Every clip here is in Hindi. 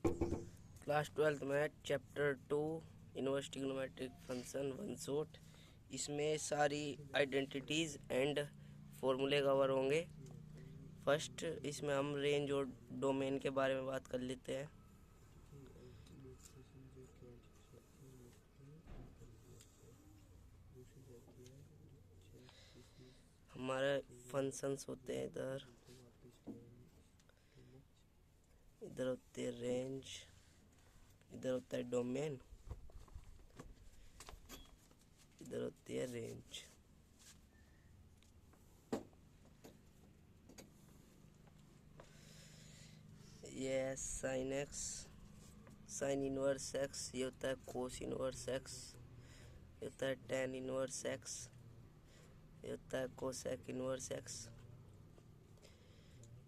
क्लास 12th में chapter 2 inverse trigonometric function one shot. इसमें सारी आइडेंटिटीज़ एंड फॉर्मूले कवर होंगे। फर्स्ट इसमें हम रेंज और डोमेन के बारे में बात कर लेते हैं। हमारे फंक्शंस होते हैं इधर होते हैं रेंज, इधर होता है डोमेन, इधर होती है रेंज। ये है sine x, sign inverse x, ये होता है कोस इनवर्स एक्स, ये होता है टेन इनवर्स एक्स, ये होता है कोसेक इनवर्स एक्स,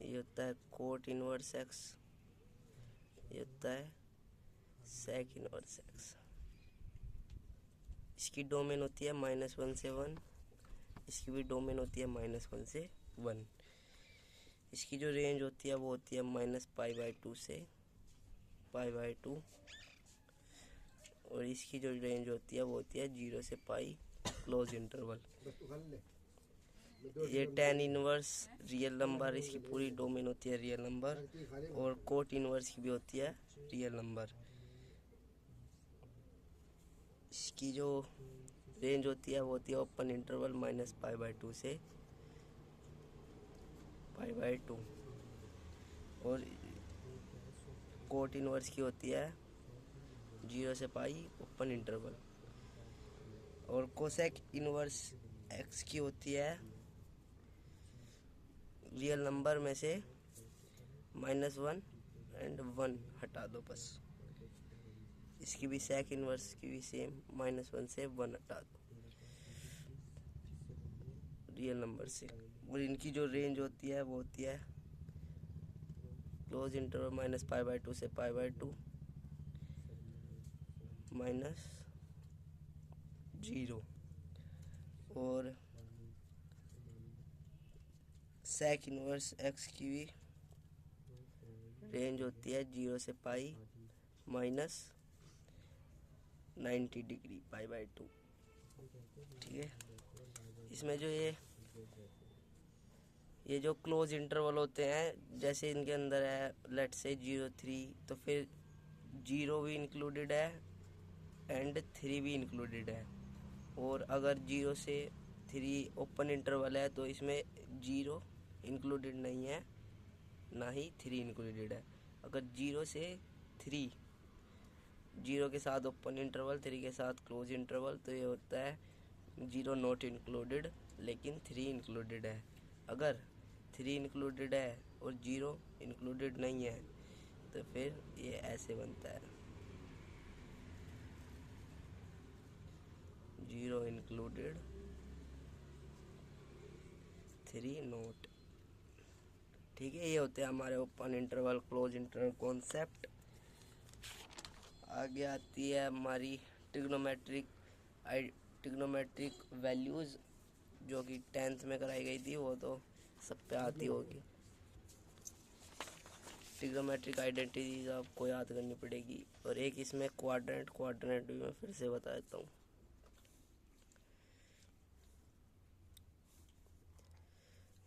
ये होता है कोट इनवर्स एक्स, ये होता है सेक इनवर्स एक्स। इसकी डोमेन होती है -1 से 1, इसकी भी डोमेन होती है -1 से 1। इसकी जो रेंज होती है वो होती है -π/2 से π/2, और इसकी जो रेंज होती है वो होती है 0 से पाई क्लोज इंटरवल। ये टेन इनवर्स रियल नंबर, इसकी पूरी डोमेन होती है रियल नंबर, और कोट इनवर्स की भी होती है रियल नंबर। इसकी जो रेंज होती है वो होती है ओपन इंटरवल -π/2 से π/2, और कोट इनवर्स की होती है 0 से पाई ओपन इंटरवल, और कोसेक इनवर्स एक्स की होती है रियल नंबर में से -1 एंड 1 हटा दो बस। इसकी भी सेक इनवर्स की भी सेम -1 से 1 हटा दो रियल नंबर से। और इनकी जो रेंज होती है वो होती है क्लोज इंटरवल -π/2 से π/2 -0, और सेक इनवर्स एक्स की भी रेंज होती है 0 से पाई -90 डिग्री π/2। ठीक है। इसमें जो ये जो क्लोज इंटरवल होते हैं, जैसे इनके अंदर है लेट से 0-3, तो फिर 0 भी इंक्लूडेड है एंड 3 भी इंक्लूडेड है। और अगर 0 से 3 ओपन इंटरवल है तो इसमें 0 इंक्लूडेड नहीं है, ना ही 3 इंक्लूडेड है। अगर 0 से 3, 0 के साथ ओपन इंटरवल, 3 के साथ क्लोज इंटरवल, तो ये होता है 0 नॉट इंक्लूडेड लेकिन 3 इंक्लूडेड है। अगर 3 इंक्लूडेड है और 0 इंक्लूडेड नहीं है तो फिर ये ऐसे बनता है 0 इंक्लूडेड 3 नॉट। ठीक है, ये होते हैं हमारे open interval close interval concept. आगे आती है हमारी ट्रिग्नोमेट्रिक वैल्यूज़, जो कि 10th में कराई गई थी, वो तो सब पे आती होगी। ट्रिग्नोमेट्रिक आइडेंटिटीज आपको याद करनी पड़ेगी। और एक इसमें क्वाड्रेंट भी मैं फिर से बता देता हूँ।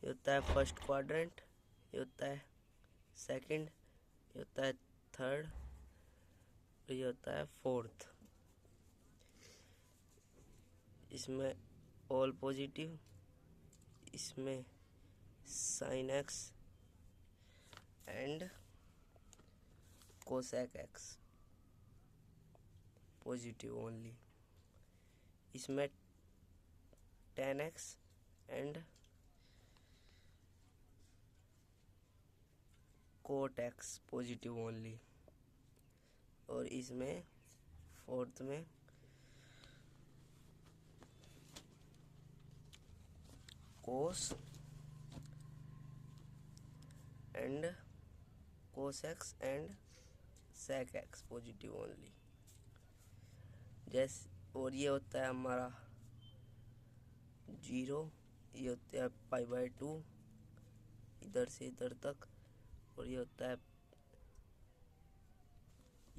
ये होता है फर्स्ट क्वाड्रेंट, ये होता है सेकंड, ये होता है थर्ड, और ये होता है फोर्थ। इसमें ऑल पॉजिटिव, इसमें sine x and cosec x positive only. इसमें tan x and cot x positive only. और इसमें फोर्थ में cos and cos x and sec x positive only. जैसे, और ये होता है हमारा 0, ये होता है π/2 इधर से इधर तक, और ये होता है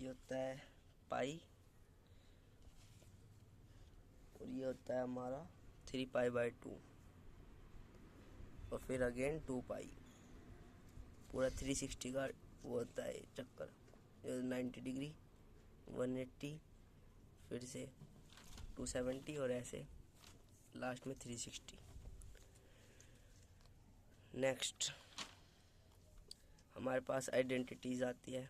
होता है पाई, और ये होता है हमारा 3π/2, और फिर अगेन 2π। पूरा 360 का वो होता है चक्कर, 90 डिग्री, 180, फिर से 270, और ऐसे लास्ट में 360। नेक्स्ट हमारे पास आइडेंटिटीज आती है।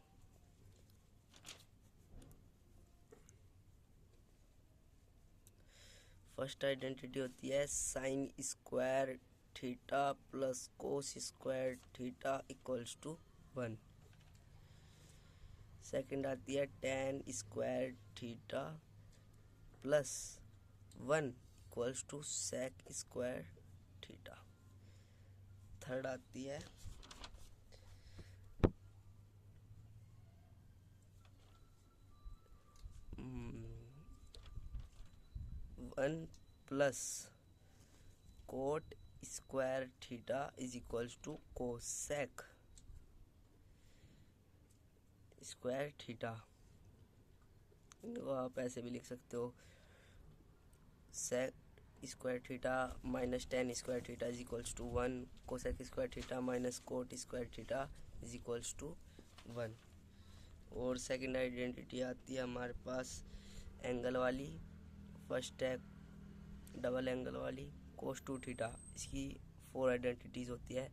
फर्स्ट आइडेंटिटी होती है sine square theta plus cos square theta equals to 1। Second आती है tan square theta plus 1 equals to sec square theta. Third आती है 1 plus cot square theta is equals to cosec square theta. इनको आप ऐसे भी लिख सकते हो, sec square theta minus tan square theta is equals to 1, cosec square theta minus cot square theta is equals to 1। और सेकंड आइडेंटिटी आती है हमारे पास एंगल वाली। फर्स्ट है डबल एंगल वाली कोस 2 थीटा। इसकी 4 आइडेंटिटीज होती है।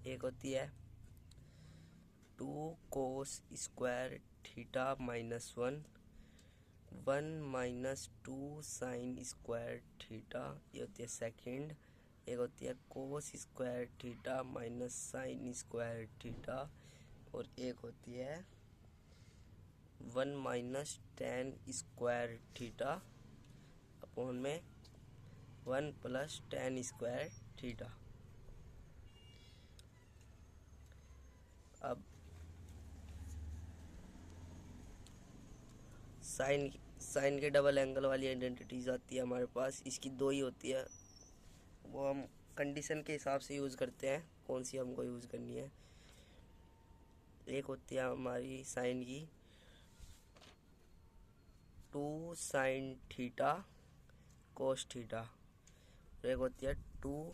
एक होती है 2 कोस square theta minus 1, 1 minus 2 sign square theta, ये होती है सेकंड। एक होती है कोस square theta minus sign square theta, और एक होती है 1 minus tan square theta upon में 1 प्लस टेन स्क्वायर थीटा। अब साइन के डबल एंगल वाली आइडेंटिटीज आती है हमारे पास। इसकी 2 ही होती है, वो हम कंडीशन के हिसाब से यूज़ करते हैं कौन सी हमको यूज़ करनी है। एक होती है हमारी साइन की 2 साइन थीटा कोस थीटा, एक होती है 2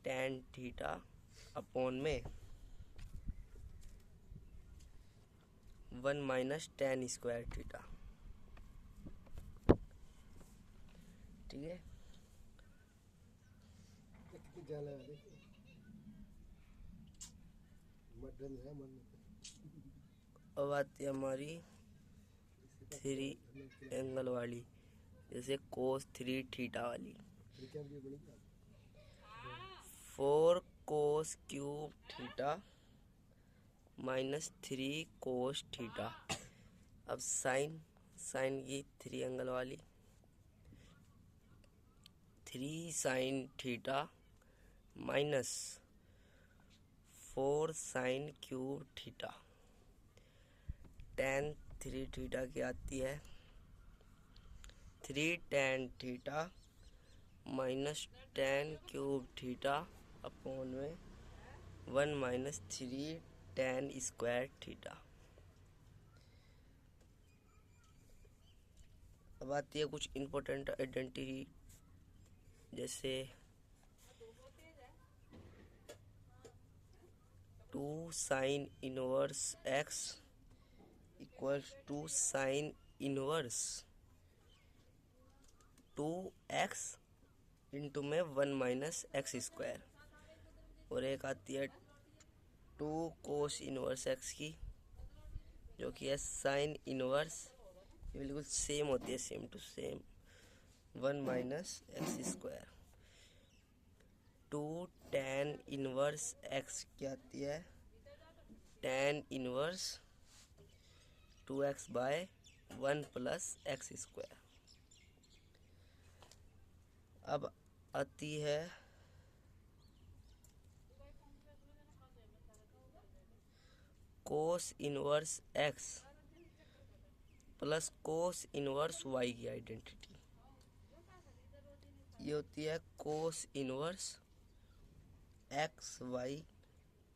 टेन थीटा अपॉन में 1 माइनस टेन स्क्वायर थीटा। ठीक है, अब आती है हमारी 3 एंगल वाली, जैसे कोस 3 थीटा वाली। 4 cos cube theta minus 3 cos theta. अब साइन की 3 एंगल वाली 3 sine theta minus 4 sine cube theta. Ten 3 theta की आती है 3 tan theta minus ten cube theta upon में 1 माइनस 3 टेन स्क्वायर थीटा। अब आती है कुछ इम्पोर्टेंट आइडेंटिटी, जैसे 2 sine inverse x equals to sine inverse 2x into में 1 माइनस एक्स स्क्वायर। और एक आती है 2 कोस इनवर्स एक्स की, जो कि है साइन इनवर्स, ये बिल्कुल सेम होती है, same to same 1 minus x square. 2 tan inverse x की आती है tan inverse 2x by 1 plus x square. अब आती है cos inverse x plus cos inverse y की आइडेंटिटी। ये होती है cos inverse x y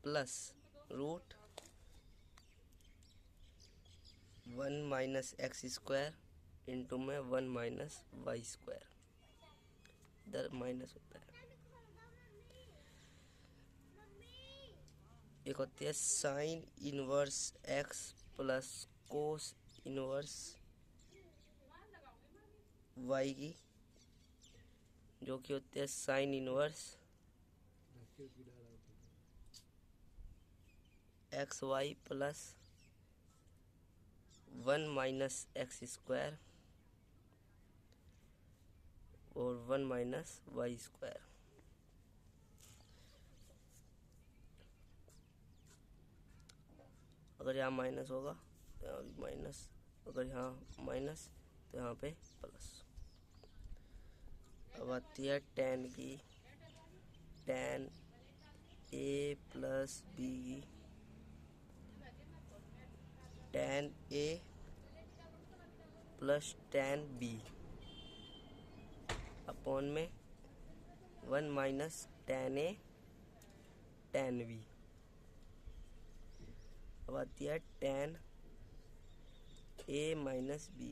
plus root 1 minus x square into में 1 माइनस वाई स्क्वायर, इधर माइनस होता है। एक होती है sine inverse x plus cos inverse y की, जो कि होती है sine inverse x y plus 1 minus x square और 1 माइनस वाई स्क्वायर। अगर यहाँ माइनस होगा तो यहाँ भी माइनस, अगर यहाँ माइनस तो यहाँ पे प्लस। अब आती है टेन की, टेन ए प्लस बी की, tan A plus tan B upon में 1 minus tan A tan B. अब आती है टेन ए माइनस बी,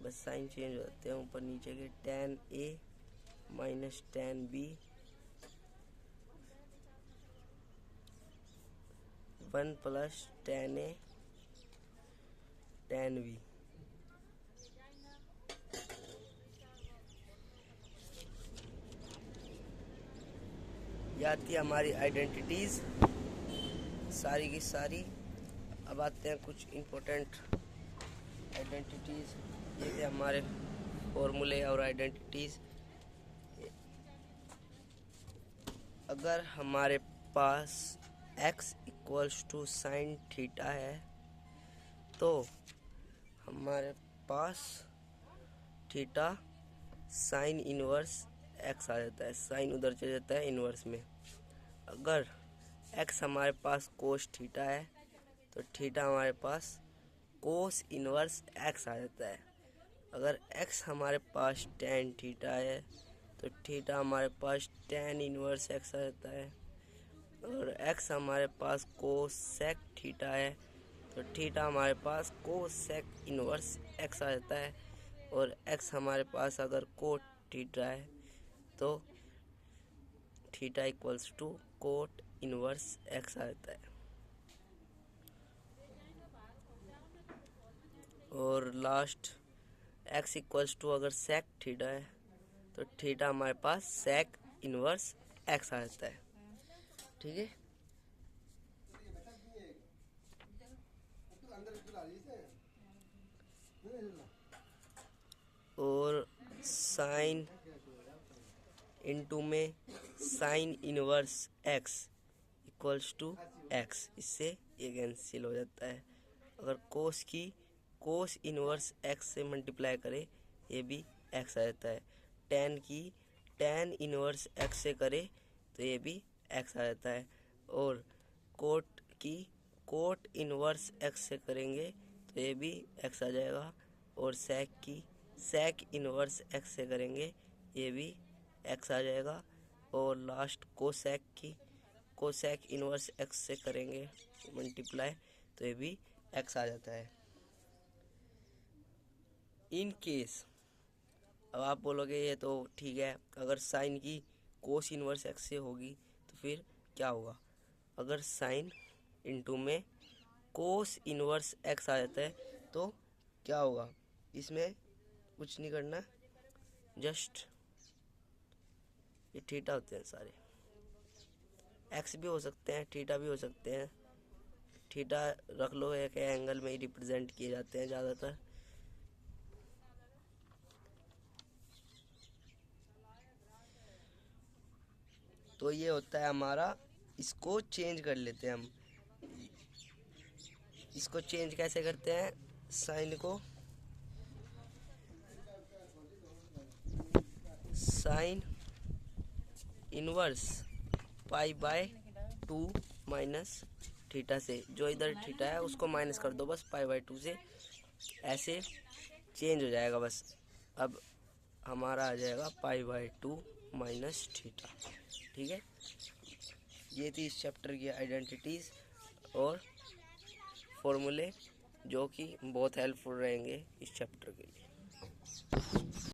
बस साइन चेंज हो जाते हैं ऊपर नीचे के। Tan A minus tan B 1 plus tan A tan B. ये आती है हमारी आइडेंटिटीज सारी की सारी। अब आते हैं कुछ इम्पोर्टेंट आइडेंटिटीज। ये थे हमारे फॉर्मूले और आइडेंटिटीज। अगर हमारे पास x equals to sine theta है तो हमारे पास थीटा साइन इनवर्स x आ जाता है, साइन उधर चले जाता है इनवर्स में। अगर x हमारे पास कोस थीटा है तो थीटा हमारे पास कोस इनवर्स x आ जाता है। अगर x हमारे पास टेन थीटा है तो थीटा हमारे पास टेन इनवर्स x आ जाता है। और x हमारे पास कोसेक थीटा है तो थीटा हमारे पास कोसेक इनवर्स x आ जाता है। और x हमारे पास अगर कोट थीटा है तो theta equals to cot inverse x आ जाता है। और लास्ट x इक्वल्स टू अगर सेक थीटा है तो थीटा हमारे पास सेक इनवर्स x आ जाता है। ठीक है। और साइन इनटू में sine inverse x equals to x, इससे ये कैंसिल हो जाता है। अगर कोस की कोस इनवर्स x से मल्टीप्लाई करे ये भी x आ जाता है। टेन की टेन इनवर्स x से करे तो ये भी x आ जाता है। और कोट की कोट इनवर्स x से करेंगे तो ये भी x आ जाएगा। और सेक की सेक इनवर्स x से करेंगे ये भी x आ जाएगा। और लास्ट कोसेक की कोसेक इनवर्स x से करेंगे मल्टीप्लाई तो ये भी x आ जाता है। इन केस अब आप बोलोगे ये तो ठीक है, अगर साइन की कोस इनवर्स x से होगी तो फिर क्या होगा। अगर साइन इनटू में कोस इनवर्स x आ जाता है तो क्या होगा। इसमें कुछ नहीं करना, जस्ट ये थीटा होते हैं सारे, x भी हो सकते हैं थीटा भी हो सकते हैं। थीटा रख लो, एक एंगल में ही रिप्रेजेंट किए जाते हैं ज़्यादातर। तो ये होता है हमारा, इसको चेंज कर लेते हैं हम। इसको चेंज कैसे करते हैं, साइन को sine inverse pi by 2 minus theta से, जो इधर थीटा है उसको माइनस कर दो बस पाई बाय 2 से, ऐसे चेंज हो जाएगा बस। अब हमारा आ जाएगा पाई बाय 2 माइनस थीटा। ठीक है, ये थी इस चैप्टर की आइडेंटिटीज और फॉर्मूले जो कि बहुत हेल्पफुल रहेंगे इस चैप्टर के लिए।